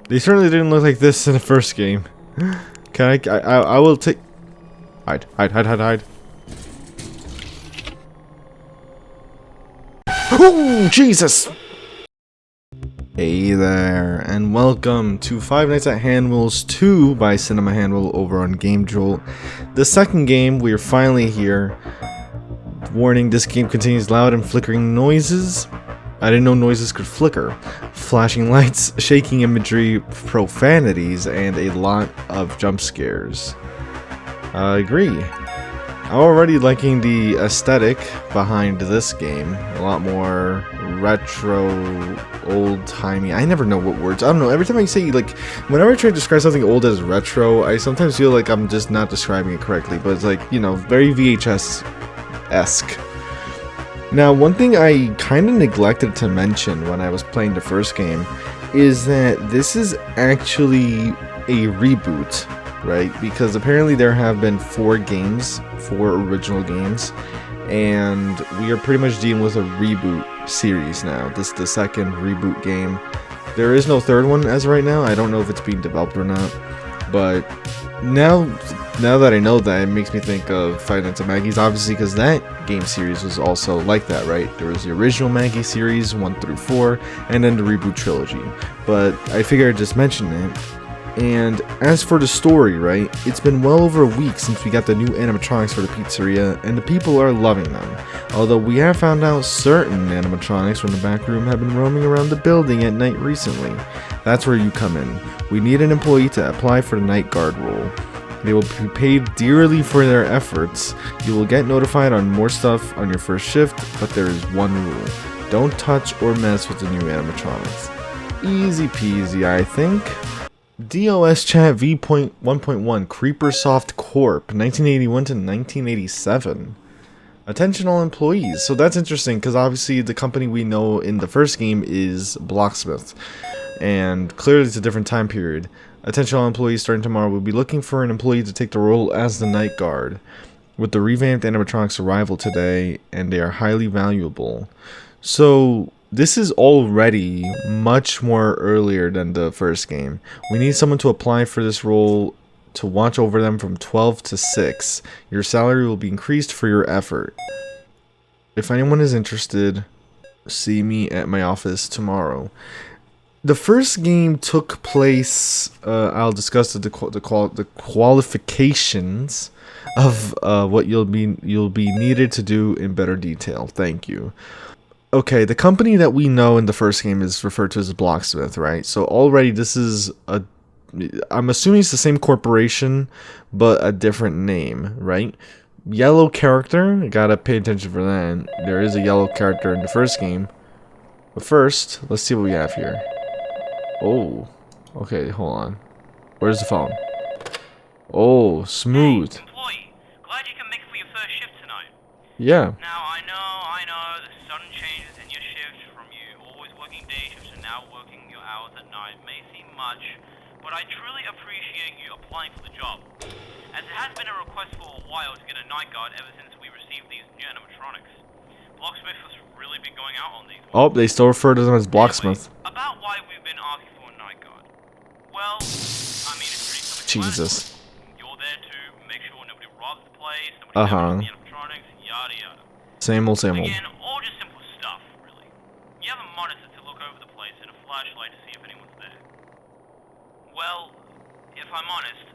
They certainly didn't look like this in the first game. Can I will take... Hide, hide, hide, hide, hide. Oh, Jesus! Hey there, and welcome to Five Nights at Hanwil'S 2 by Cinema Hanwil over on Game Jolt. The second game, we are finally here. Warning, this game contains loud and flickering noises. I didn't know noises could flicker. Flashing lights, shaking imagery, profanities, and a lot of jump scares. I agree. I'm already liking the aesthetic behind this game. A lot more retro, old-timey. I never know what words. I don't know. Every time I say, like, whenever I try to describe something old as retro, I sometimes feel like I'm just not describing it correctly. But it's like, you know, very VHS-esque. Now, one thing I kind of neglected to mention when I was playing the first game is that this is actually a reboot. Right, because apparently there have been 4 original games, and we are pretty much dealing with a reboot series now. This is the second reboot game. There is no third one as of right now. I don't know if it's being developed or not, but now that I know that, it makes me think of Five Nights at Maggie's, obviously, because that game series was also like that, right? There was the original Maggie series 1 through 4, and then the reboot trilogy. But I figured I'd just mention it. And as for the story, right, it's been well over a week since we got the new animatronics for the pizzeria, and the people are loving them. Although we have found out certain animatronics from the back room have been roaming around the building at night recently. That's where you come in. We need an employee to apply for the night guard role. They will be paid dearly for their efforts. You will get notified on more stuff on your first shift, but there is one rule. Don't touch or mess with the new animatronics. Easy peasy, I think. DOS Chat V.1.1 Creepersoft Corp. 1981 to 1987. Attention all employees. So that's interesting because obviously the company we know in the first game is Blocksmith. And clearly it's a different time period. Attention all employees, starting tomorrow, we'll be looking for an employee to take the role as the night guard. With the revamped animatronics arrival today, and they are highly valuable. So this is already much more earlier than the first game. We need someone to apply for this role to watch over them from 12 to 6. Your salary will be increased for your effort. If anyone is interested, see me at my office tomorrow. The first game took place, I'll discuss the qualifications of what you'll be needed to do in better detail. Thank you. Okay, the company that we know in the first game is referred to as Blocksmith, right? So already this is I'm assuming it's the same corporation, but a different name, right? Yellow character, gotta pay attention for that. There is a yellow character in the first game. But first, let's see what we have here. Oh, okay, hold on. Where's the phone? Oh, smooth. Hey, employee, glad you can make it for your first shift tonight. Yeah. Now, I know, the sudden changes in your shifts from you always working day shifts and now working your hours at night may seem much, but I truly appreciate you applying for the job, as it has been a request for a while to get a night guard ever since we received these new animatronics. Blocksmith has really been going out on these ones. Oh, they still refer to them as Blocksmith. Anyway, about why we've been asking for a night guard. Well, I mean, it's pretty simple. Jesus. You're there to make sure nobody robs the place, nobody damages the animatronics, yada yada. Same old, same old. Again, all just simple stuff, really. You have a monitor to look over the place and a flashlight to see if anyone's there. Well, if I'm honest,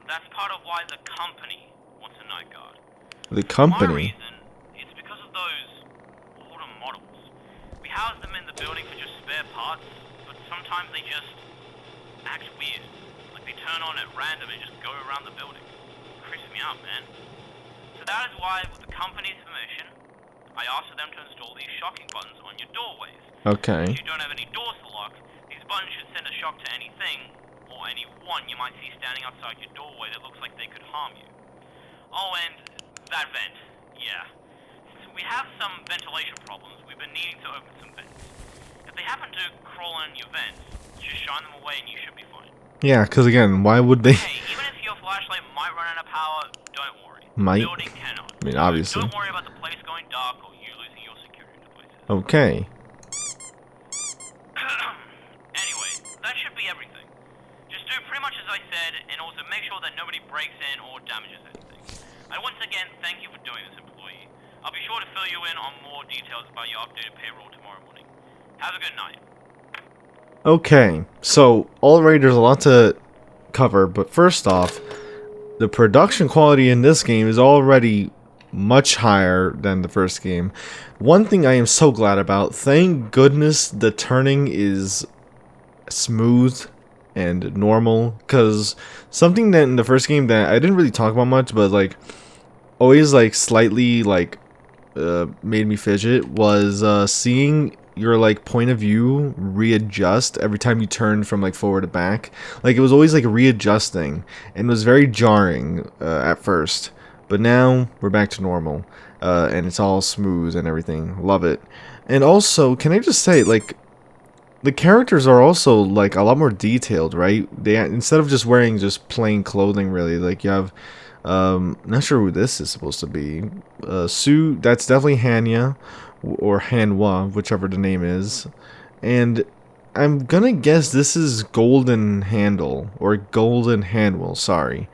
that's part of why the company wants a night guard. The company? My reason, it's because of those older models. We house them in the building for just spare parts, but sometimes they just act weird. Like they turn on at random and just go around the building. It creeps me out, man. So that is why, with the company's permission, I asked them to install these shocking buttons on your doorways. Okay. If you don't have any doors to lock, these buttons should send a shock to anything, or anyone you might see standing outside your doorway that looks like they could harm you. Oh, and that vent. Yeah. Since we have some ventilation problems, we've been needing to open some vents. If they happen to crawl in your vents, just shine them away and you should be fine. Yeah, because again, why would they? Hey, even if your flashlight might run out of power, don't worry. Might? The building cannot. I mean, obviously. Don't worry about the place going dark or you losing your security devices. Okay. Anyway, that should be everything. Just do pretty much as I said, and also make sure that nobody breaks in or damages anything. I once again thank you for doing this, employee. I'll be sure to fill you in on more details about your updated payroll tomorrow morning. Have a good night. Okay, so already there's a lot to cover, but first off, the production quality in this game is already much higher than the first game. One thing I am so glad about, thank goodness the turning is smooth and normal, because something that in the first game that I didn't really talk about much, but like always like slightly like made me fidget was seeing your like point of view readjust every time you turn from like forward to back. Like it was always like readjusting and was very jarring at first, but now we're back to normal and it's all smooth and everything. Love it. And also, can I just say, like, the characters are also like a lot more detailed, right? They, instead of just wearing just plain clothing, really, like you have not sure who this is supposed to be. Sue, that's definitely Hanya or Hanwha, whichever the name is. And I'm gonna guess this is Golden Handle or Golden Hanwil, sorry.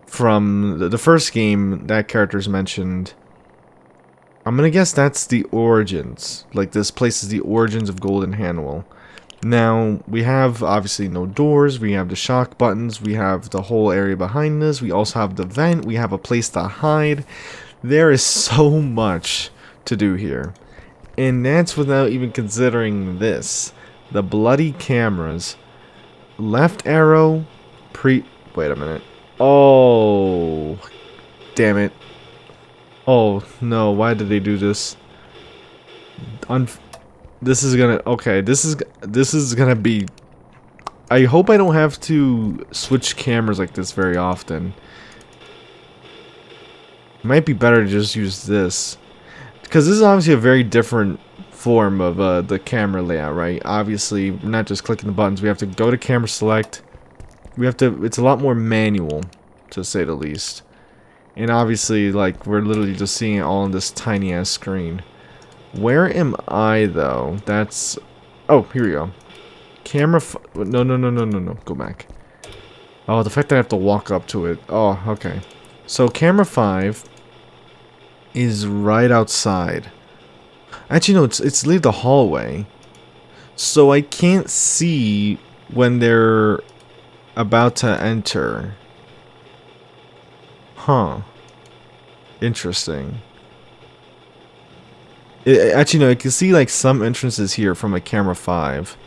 From the first game, that character's mentioned. I'm gonna guess that's the origins. Like this place is the origins of Golden Hanwil. Now, we have obviously no doors, we have the shock buttons, we have the whole area behind us, we also have the vent, we have a place to hide. There is so much to do here. And that's without even considering this. The bloody cameras. Left arrow, wait a minute. Oh, damn it. Oh, no, why did they do this? This is gonna, okay, this is gonna be, I hope I don't have to switch cameras like this very often. It might be better to just use this, because this is obviously a very different form of the camera layout, right? Obviously, we're not just clicking the buttons, we have to go to camera select, we have to, it's a lot more manual, to say the least. And obviously, like, we're literally just seeing it all on this tiny ass screen. Where am I, though? That's... Oh, here we go. Camera... No. Go back. Oh, the fact that I have to walk up to it. Oh, okay. So, camera 5 is right outside. Actually, no, it's leave the hallway. So, I can't see when they're about to enter. Huh. Interesting. Actually, no, I can see like some entrances here from a camera 5.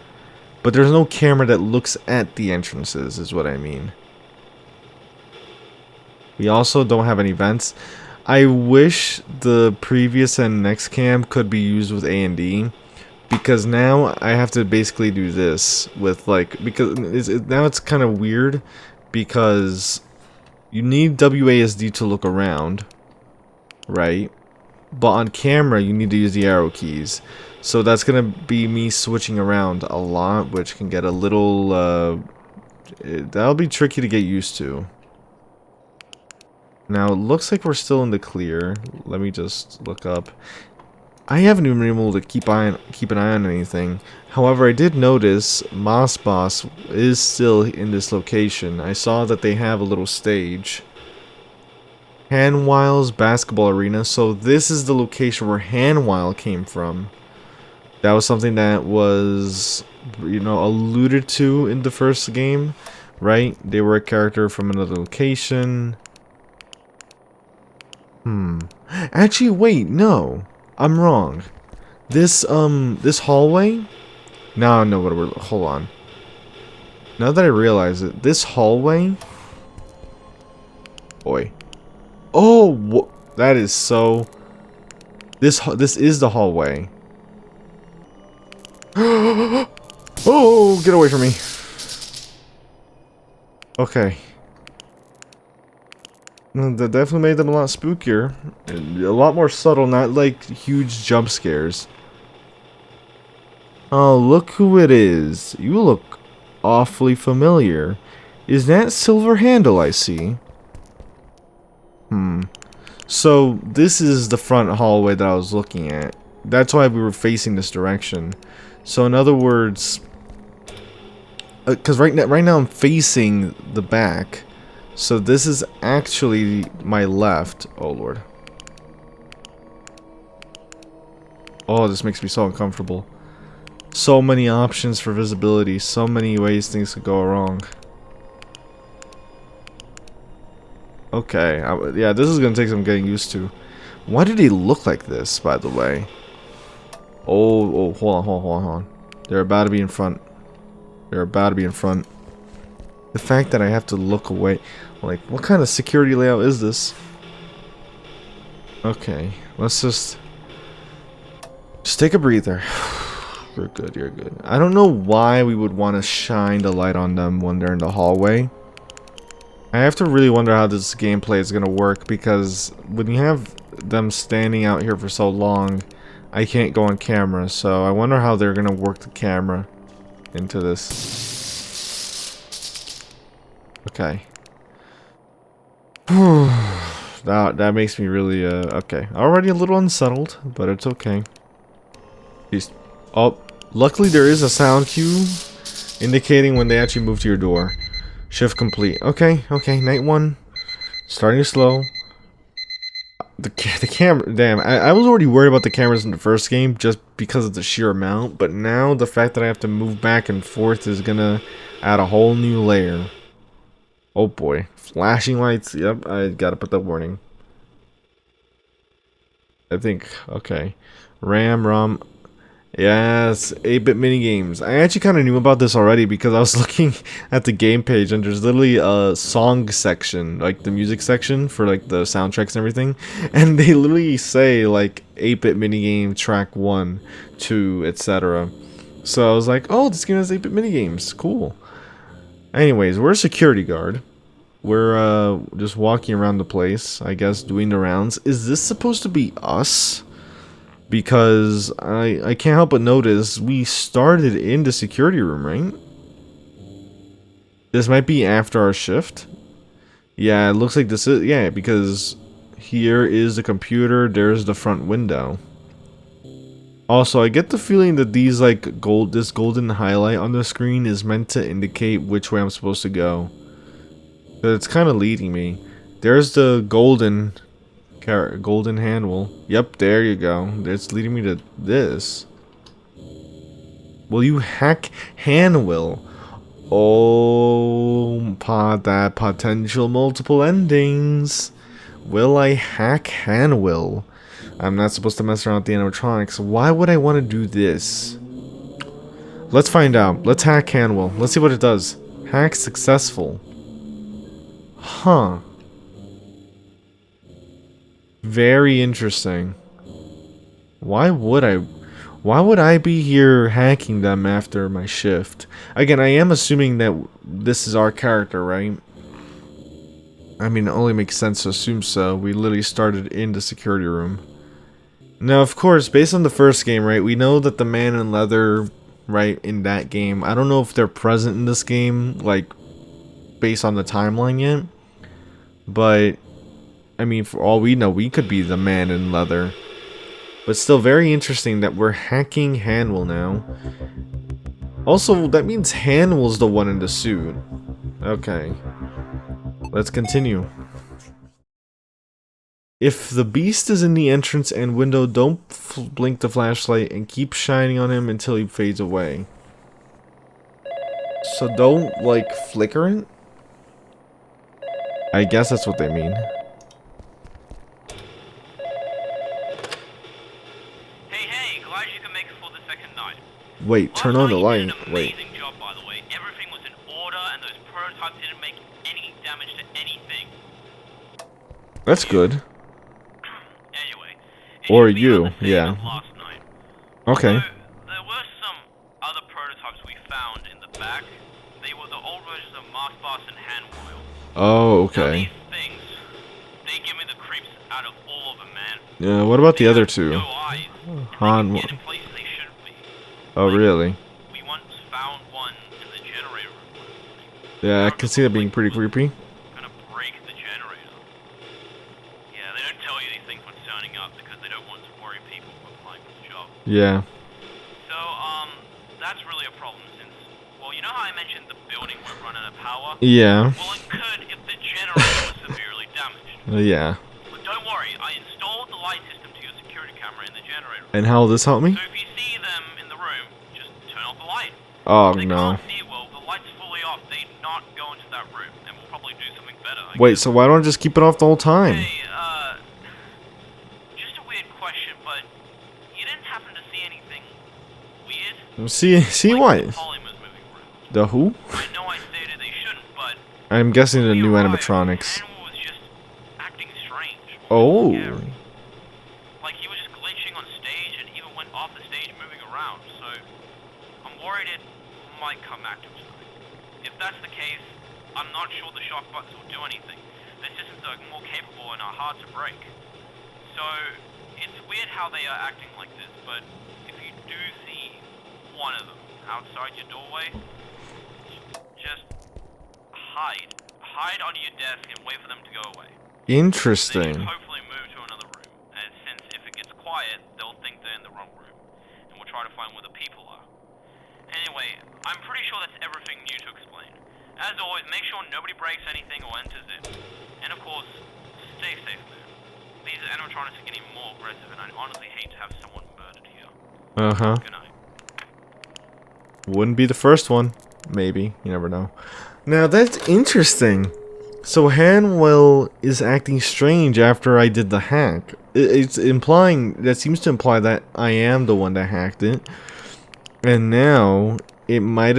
But there's no camera that looks at the entrances, is what I mean. We also don't have any vents. I wish the previous and next cam could be used with A and D. Because now I have to basically do this with like, because now it's kind of weird. Because you need WASD to look around, right? But on camera, you need to use the arrow keys. So that's going to be me switching around a lot, which can get a little... that'll be tricky to get used to. Now, it looks like we're still in the clear. Let me just look up. I haven't even been able to keep an eye on anything. However, I did notice Moss Boss is still in this location. I saw that they have a little stage. Hanwil'S basketball arena. So this is the location where Hanwil came from. That was something that was, you know, alluded to in the first game, right? They were a character from another location. Actually, wait, no. I'm wrong. This hallway? Now I know what we're, hold on. Now that I realize it, this hallway... Boy. Oh, that is so... This is the hallway. Oh, get away from me. Okay. That definitely made them a lot spookier. And a lot more subtle, not like huge jump scares. Oh, look who it is. You look awfully familiar. Is that Silver Handle I see? So, this is the front hallway that I was looking at. That's why we were facing this direction. So, in other words, because right now I'm facing the back, so this is actually my left. Oh lord. Oh, this makes me so uncomfortable. So many options for visibility, so many ways things could go wrong. Okay, yeah, this is gonna take some getting used to. Why do they look like this, by the way? Oh, hold on. They're about to be in front. They're about to be in front. The fact that I have to look away, like, what kind of security layout is this? Okay, let's just take a breather. You're good, you're good. I don't know why we would want to shine the light on them when they're in the hallway. I have to really wonder how this gameplay is going to work, because when you have them standing out here for so long, I can't go on camera, so I wonder how they're going to work the camera into this. Okay. That makes me really, okay. Already a little unsettled, but it's okay. Jeez. Oh, luckily there is a sound cue indicating when they actually move to your door. Shift complete. Okay, night one. Starting slow. The camera, damn, I was already worried about the cameras in the first game just because of the sheer amount, but now the fact that I have to move back and forth is gonna add a whole new layer. Oh boy. Flashing lights, yep, I gotta put that warning. I think, okay. ROM. Yes, 8-bit minigames. I actually kind of knew about this already because I was looking at the game page and there's literally a song section, like the music section for like the soundtracks and everything. And they literally say like 8-bit minigame track 1, 2, etc. So I was like, oh, this game has 8-bit minigames. Cool. Anyways, we're a security guard. We're just walking around the place, I guess, doing the rounds. Is this supposed to be us? Because I can't help but notice we started in the security room, right? This might be after our shift. Yeah, it looks like this is, yeah, because here is the computer, there's the front window. Also, I get the feeling that these like this golden highlight on the screen is meant to indicate which way I'm supposed to go. But it's kind of leading me. There's the golden Hanwil. Yep, there you go. It's leading me to this. Will you hack Hanwil? Oh, that potential multiple endings. Will I hack Hanwil? I'm not supposed to mess around with the animatronics. Why would I want to do this? Let's find out. Let's hack Hanwil. Let's see what it does. Hack successful. Huh. Very interesting. Why would I be here hacking them after my shift? Again, I am assuming that this is our character, right? I mean, it only makes sense to assume so. We literally started in the security room. Now, of course, based on the first game, right, we know that the man in leather, right, in that game, I don't know if they're present in this game, like, based on the timeline yet. But I mean, for all we know, we could be the man in leather. But still very interesting that we're hacking Hanwil now. Also, that means Hanwil's the one in the suit. Okay. Let's continue. If the beast is in the entrance and window, don't blink the flashlight and keep shining on him until he fades away. So don't, like, flicker it? I guess that's what they mean. Hey, glad you can make it for the second night. Wait, turn on the light. Wait. Amazing job, by the way. Everything was in order, and those prototypes didn't make any damage to anything. That's good. Anyway, Or you, yeah. Last night. Okay. So, there were some other prototypes we found in the back. They were the old versions of Marspass and Hanwil. Oh, Now, okay. these things, they give me the creeps out of all of them, man. Yeah, what about the other two? No eyes. Han. They can get in places they shouldn't be. Oh, really? We once found one in the generator room. Yeah, I can see that being pretty creepy. Gonna break the generator. Yeah, they don't tell you these things when turning up because they don't want to worry people who are applying for the job. Yeah. So, that's really a problem since, well, you know how I mentioned the won't run out of power. Yeah. Well, it could if the generator was severely damaged. Yeah. But don't worry, I installed the light system to your security camera in the generator. And how will this help me? So if you see them in the room, just turn off the light. Oh, If they no. can't see it well, the light's fully off. They not go into that room, and we'll probably do something better. Wait, so why don't I just keep it off the whole time? Hey, just a weird question, but you didn't happen to see anything weird? See like what? The polymers moving around. The who? I know I stated they shouldn't, but I'm guessing the when we new arrived, animatronics. Hanwil was just acting strange. Oh. Scary. Like he was just glitching on stage and even went off the stage moving around, so I'm worried it might come active tonight. If that's the case, I'm not sure the shock buttons will do anything. The systems are more capable and are hard to break. So, it's weird how they are acting like this, but if you do see one of them outside your doorway, just hide. Hide under your desk and wait for them to go away. They Interesting. should hopefully move to another room, and since if it gets quiet, they'll think they're in the wrong room, and we'll try to find where the people are. Anyway, I'm pretty sure that's everything new to explain. As always, make sure nobody breaks anything or enters in. And of course, stay safe, man. These animatronics are getting more aggressive, and I honestly hate to have someone murdered here. Uh-huh. Good night. Wouldn't be the first one. Maybe. You never know. Now, that's interesting. So Hanwil is acting strange after I did the hack. It's implying, that seems to imply that I am the one that hacked it. And now, it might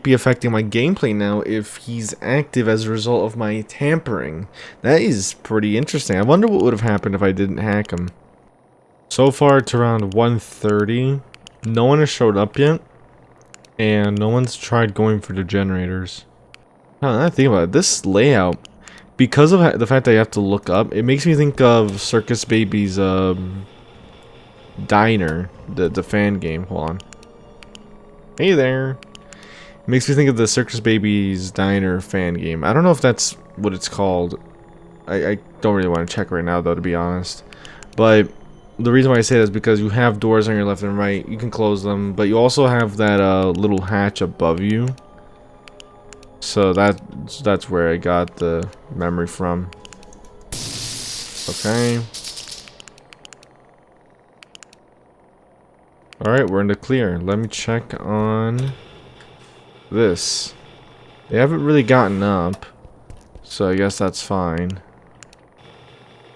be affecting my gameplay now if he's active as a result of my tampering. That is pretty interesting. I wonder what would have happened if I didn't hack him. So far, it's around 1:30. No one has showed up yet. And no one's tried going for the generators. Now that I think about it, this layout, because of the fact that you have to look up, it makes me think of Circus Baby's diner, the fan game. Hold on. Hey there. It makes me think of the Circus Baby's diner fan game. I don't know if that's what it's called. I don't really want to check right now though, to be honest. But the reason why I say that is because you have doors on your left and right. You can close them, but you also have that little hatch above you. So that's where I got the memory from. Okay. Alright, we're in the clear. Let me check on this. They haven't really gotten up, so I guess that's fine.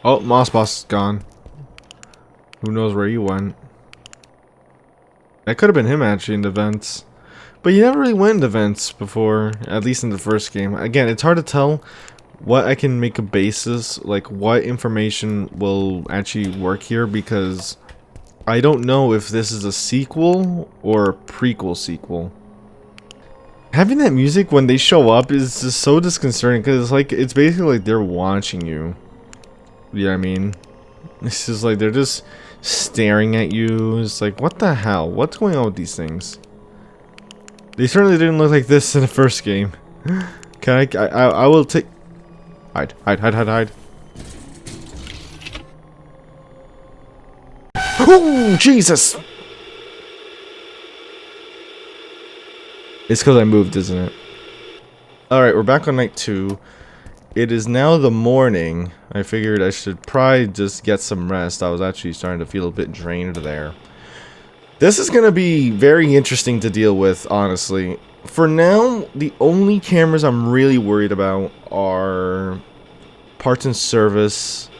Oh, Moss Boss is gone. Who knows where he went? That could have been him actually in the vents. But you never really went into vents before, at least in the first game. Again, it's hard to tell what I can make a basis, like what information will actually work here, because I don't know if this is a sequel or a prequel sequel. Having that music when they show up is just so disconcerting, because it's like, it's basically like they're watching you. You know what I mean? It's just like they're just staring at you. It's like, what the hell? What's going on with these things? They certainly didn't look like this in the first game. Can I will take... Hide. Oh, Jesus! It's because I moved, isn't it? Alright, we're back on night 2. It is now the morning. I figured I should probably just get some rest. I was actually starting to feel a bit drained there. This is going to be very interesting to deal with, honestly. For now, the only cameras I'm really worried about are parts and service,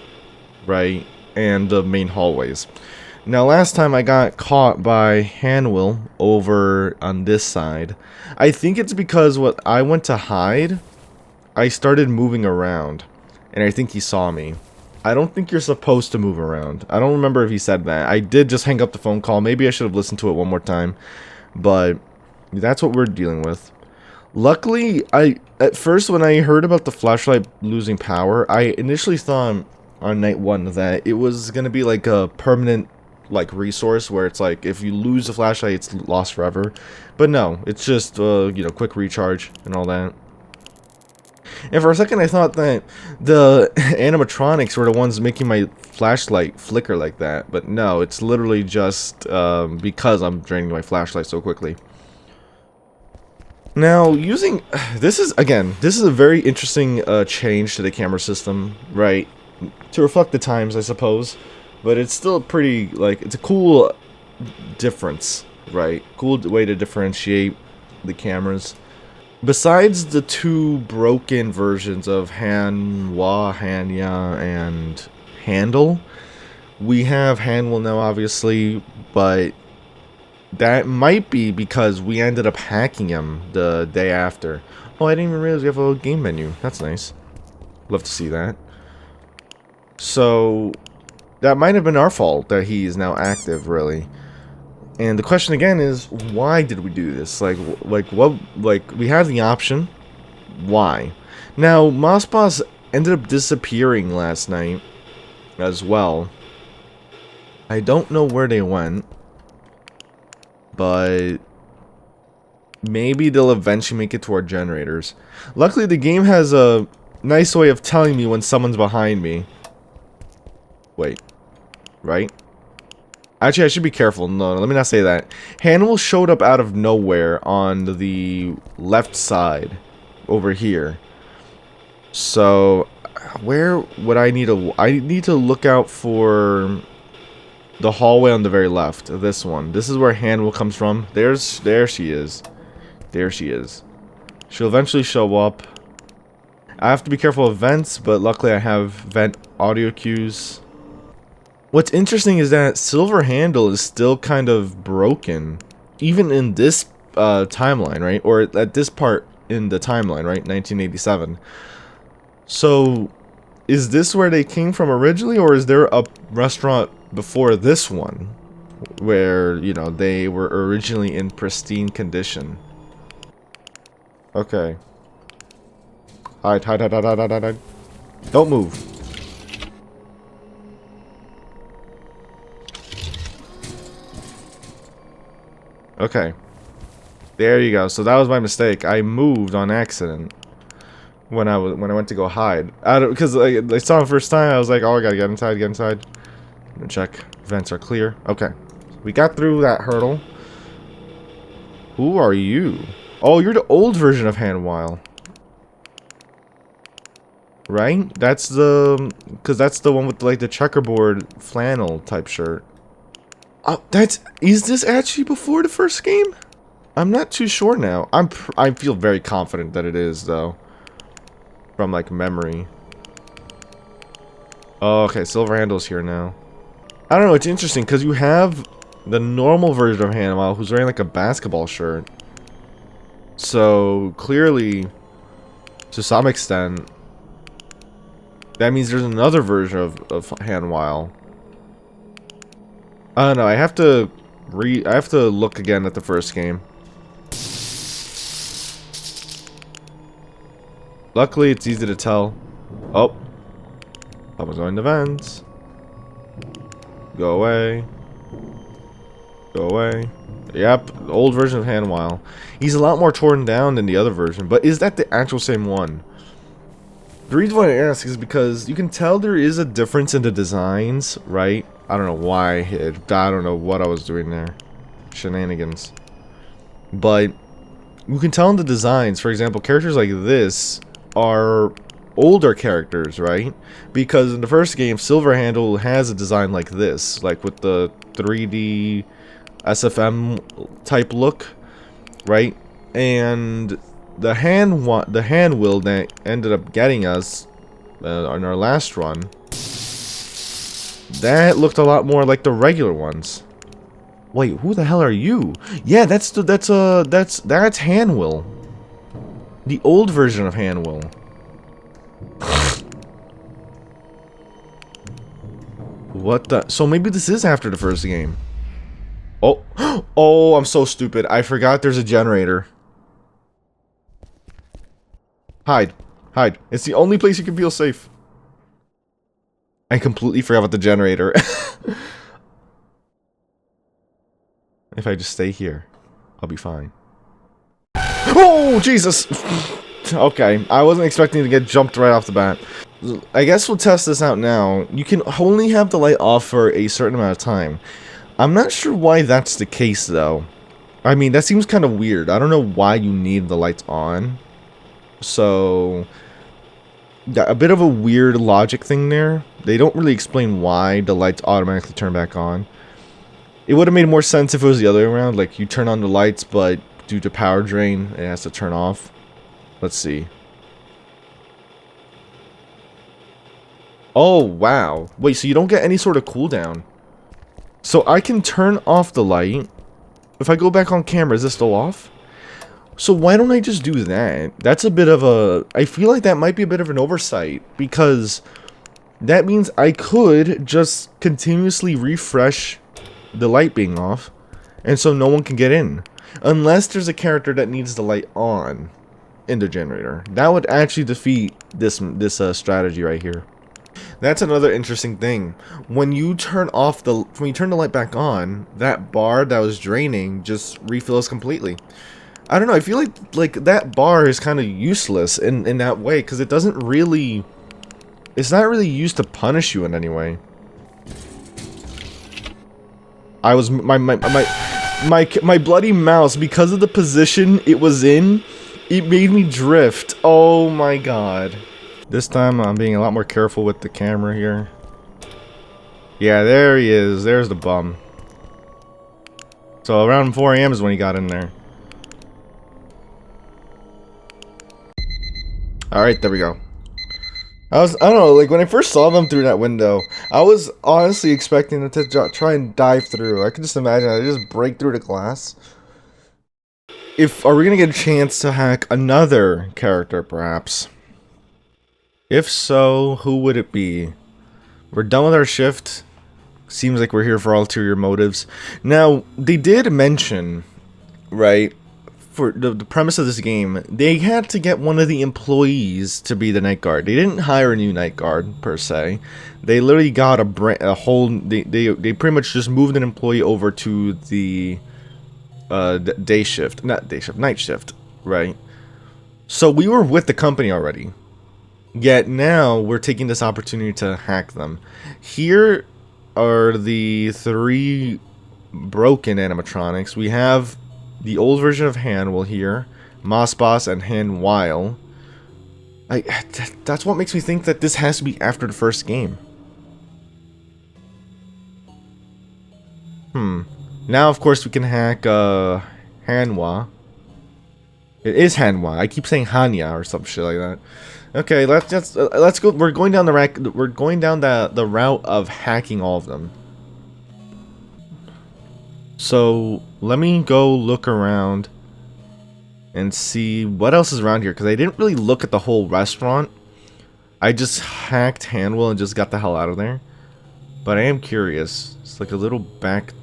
right, and the main hallways. Now, last time I got caught by Hanwil over on this side. I think it's because when I went to hide, I started moving around, and I think he saw me. I don't think you're supposed to move around. I don't remember if he said that. I did just hang up the phone call. Maybe I should have listened to it one more time. But that's what we're dealing with. Luckily, at first when I heard about the flashlight losing power, I initially thought on night 1 that it was going to be like a permanent like resource where it's like if you lose the flashlight, it's lost forever. But no, it's just you know, quick recharge and all that. And for a second I thought that the animatronics were the ones making my flashlight flicker like that. But no, it's literally just because I'm draining my flashlight so quickly. Now, using this is a very interesting change to the camera system, right? To reflect the times, I suppose, but it's still pretty like it's a cool difference, right? Cool way to differentiate the cameras. Besides the two broken versions of Hanya, and Handle, we have Hanwil now, obviously, but that might be because we ended up hacking him the day after. Oh, I didn't even realize we have a game menu. That's nice. Love to see that. So, that might have been our fault that he is now active, really. And the question again is, why did we do this? Like what? Like, we had the option. Why? Now, Moss Boss ended up disappearing last night as well. I don't know where they went, but maybe they'll eventually make it to our generators. Luckily, the game has a nice way of telling me when someone's behind me. Wait, right? Actually, I should be careful. No, let me not say that. Hanwil showed up out of nowhere on the left side over here. So, where would I need to... I need to look out for the hallway on the very left. This one. This is where Hanwil comes from. There she is. There she is. She'll eventually show up. I have to be careful of vents, but luckily I have vent audio cues. What's interesting is that Silver Handle is still kind of broken, even in this timeline, right? Or at this part in the timeline, right? 1987. So, is this where they came from originally, or is there a restaurant before this one where, you know, they were originally in pristine condition? Okay. Hide, hide, hide, hide, hide, hide, hide. Don't move. Okay. There you go. So that was my mistake. I moved on accident when I went to go hide. Because I saw him first time, I was like, oh, I gotta get inside, get inside. And check. Vents are clear. Okay. We got through that hurdle. Who are you? Oh, you're the old version of Hanwil'S. Right? That's the... Because that's the one with, like, the checkerboard flannel type shirt. Oh, is this actually before the first game? I'm not too sure now. I feel very confident that it is, though. From, like, memory. Oh, okay, Silver Handle's here now. I don't know, it's interesting, because you have the normal version of Hanwil who's wearing, like, a basketball shirt. So, clearly, to some extent, that means there's another version of Hanwil. I don't know, I have to look again at the first game. Luckily, it's easy to tell. Oh. I was going to vents. Go away. Go away. Yep, the old version of Hanwil. He's a lot more torn down than the other version, but is that the actual same one? The reason why I ask is because you can tell there is a difference in the designs, right? I don't know why I hid. I don't know what I was doing there. Shenanigans. But you can tell in the designs, for example, characters like this are older characters, right? Because in the first game, Silver Handle has a design like this, like with the 3D SFM type look, right? And the Hanwil that ended up getting us on our last run, that looked a lot more like the regular ones. Wait, who the hell are you? Yeah, that's Hanwil. The old version of Hanwil. What the? So maybe this is after the first game. Oh, oh, I'm so stupid. I forgot there's a generator. Hide. Hide. It's the only place you can feel safe. I completely forgot about the generator. If I just stay here, I'll be fine. Oh, Jesus! Okay, I wasn't expecting to get jumped right off the bat. I guess we'll test this out now. You can only have the light off for a certain amount of time. I'm not sure why that's the case, though. I mean, that seems kind of weird. I don't know why you need the lights on. So, yeah, a bit of a weird logic thing there. They don't really explain why the lights automatically turn back on. It would have made more sense if it was the other way around. Like, you turn on the lights, but due to power drain, it has to turn off. Let's see. Oh, wow. Wait, so you don't get any sort of cooldown. So I can turn off the light. If I go back on camera, is this still off? So why don't I just do that? That's a bit of a... I feel like that might be a bit of an oversight. Because that means I could just continuously refresh the light being off. And so no one can get in. Unless there's a character that needs the light on in the generator. That would actually defeat this strategy right here. That's another interesting thing. When you turn the light back on, that bar that was draining just refills completely. I don't know, I feel like that bar is kind of useless in that way, because it doesn't really... It's not really used to punish you in any way. I was... My bloody mouse, because of the position it was in, it made me drift. Oh my god. This time I'm being a lot more careful with the camera here. Yeah, there he is. There's the bum. So around 4 AM is when he got in there. Alright, there we go. I don't know, like when I first saw them through that window, I was honestly expecting them to try and dive through. I can just imagine I just break through the glass. Are we gonna get a chance to hack another character, perhaps? If so, who would it be? We're done with our shift. Seems like we're here for ulterior motives. Now, they did mention, right, for the premise of this game, they had to get one of the employees to be the night guard. They didn't hire a new night guard, per se. They literally got a whole... They pretty much just moved an employee over to the day shift. Not day shift, night shift, right? So we were with the company already. Yet now we're taking this opportunity to hack them. Here are the 3 broken animatronics. We have the old version of Hanwil here, Moss Boss, and Hanwil'S. That's what makes me think that this has to be after the first game. Now, of course, we can hack Hanwha. It is Hanwha. I keep saying Hanya or some shit like that. Okay, let's go. We're going down the route of hacking all of them. So let me go look around and see what else is around here, because I didn't really look at the whole restaurant. I just hacked Hanwil and just got the hell out of there. But I am curious. It's like a little back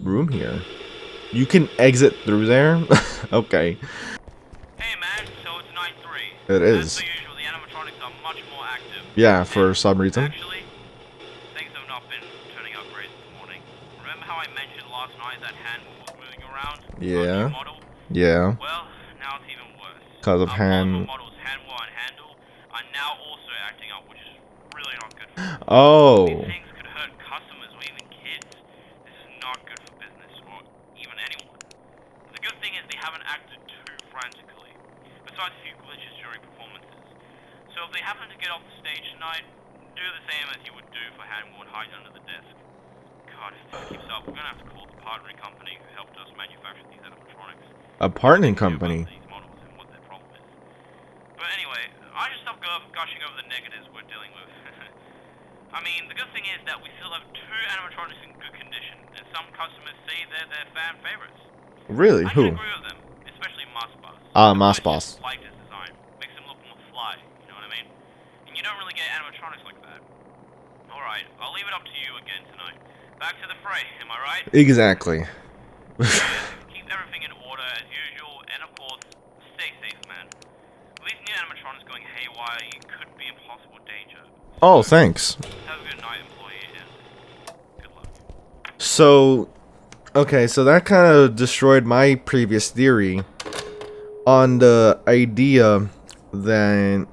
room here. You can exit through there. Okay. Hey man, so it's night 3. It is. As per usual, the animatronics are much more active. Yeah, for some reason. Actually, things have not been turning out great this morning. Remember how I mentioned last night that Hanwil was moving around? Yeah. Model? Yeah. Well, now it's even worse. Because of models Hanwil and Handle are now also acting up, which is really not good for them. Oh. These things could hurt customers or even kids. This is not good for business or even anyone. The good thing is they haven't acted too frantically, besides a few glitches during performances. So if they happen to get off the stage tonight, do the same as you would do for Hanwil and hide under the desk. God, if this keeps up, we're gonna have to call the partnering company who helped us manufacture these animatronics. A partnering company? These models and what their problem is. But anyway, I should stop gushing over the negatives we're dealing with. I mean, the good thing is that we still have 2 animatronics in good condition, and some customers say they're their fan favorites. Really? I Who? can agree with them, especially Moss Boss. Moss Boss. I like his design. Makes him look more fly, you know what I mean? And you don't really get animatronics like that. Alright, I'll leave it up to you again tonight. Back to the fray, am I right? Exactly. Keep everything in order as usual, and of course, stay safe, man. With these new animatronics going haywire, you could be in possible danger. Oh, thanks. Have a good night, employee, and good luck. So, okay, so that kind of destroyed my previous theory on the idea that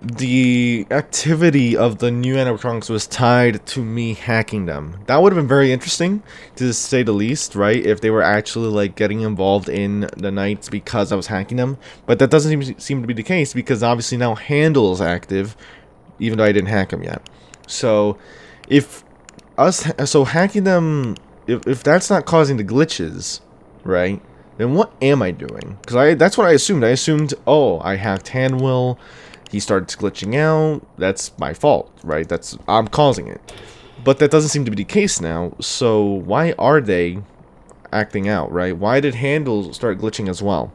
the activity of the new animatronics was tied to me hacking them. That would have been very interesting, to say the least, right? If they were actually like getting involved in the nights because I was hacking them. But that doesn't seem to be the case, because obviously now Handle is active, even though I didn't hack them yet. So if hacking them, if that's not causing the glitches, right? Then what am I doing? Because that's what I assumed. I assumed, oh, I hacked Hanwil. He started glitching out. That's my fault, right? I'm causing it. But that doesn't seem to be the case now. So why are they acting out, right? Why did Handle start glitching as well?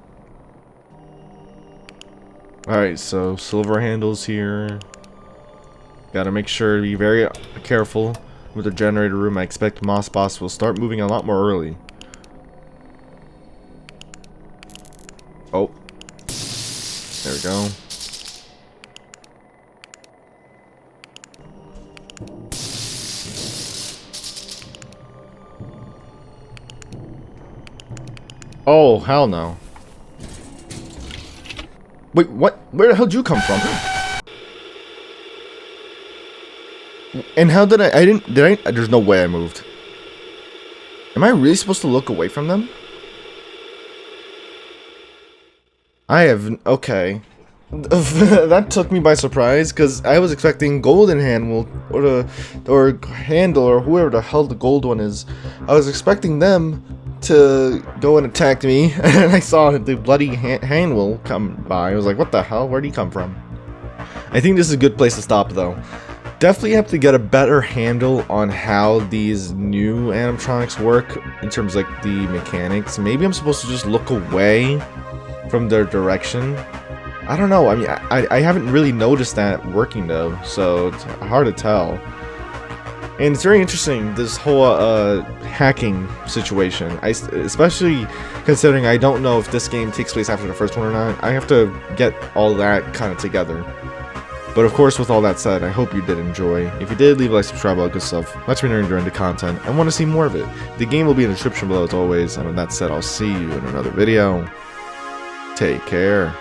Alright, so silver Handle's here. Gotta make sure to be very careful with the generator room. I expect Moss Boss will start moving a lot more early. Oh. There we go. Oh, hell no. Wait, what? Where the hell did you come from? And how did there's no way I moved. Am I really supposed to look away from them? Okay. That took me by surprise, because I was expecting Golden Handle, or Handle, or whoever the hell the gold one is. I was expecting them to go and attack me, and I saw the bloody Hanwil come by. I was like, what the hell? Where'd he come from? I think this is a good place to stop, though. Definitely have to get a better handle on how these new animatronics work in terms of like the mechanics. Maybe I'm supposed to just look away from their direction. I don't know. I mean, I haven't really noticed that working though, so it's hard to tell. And it's very interesting, this whole hacking situation. Especially considering I don't know if this game takes place after the first one or not. I have to get all that kind of together. But of course, with all that said, I hope you did enjoy. If you did, leave a like, subscribe, all that good stuff. Let me know you're enjoying the content and want to see more of it. The game will be in the description below as always. And with that said, I'll see you in another video. Take care.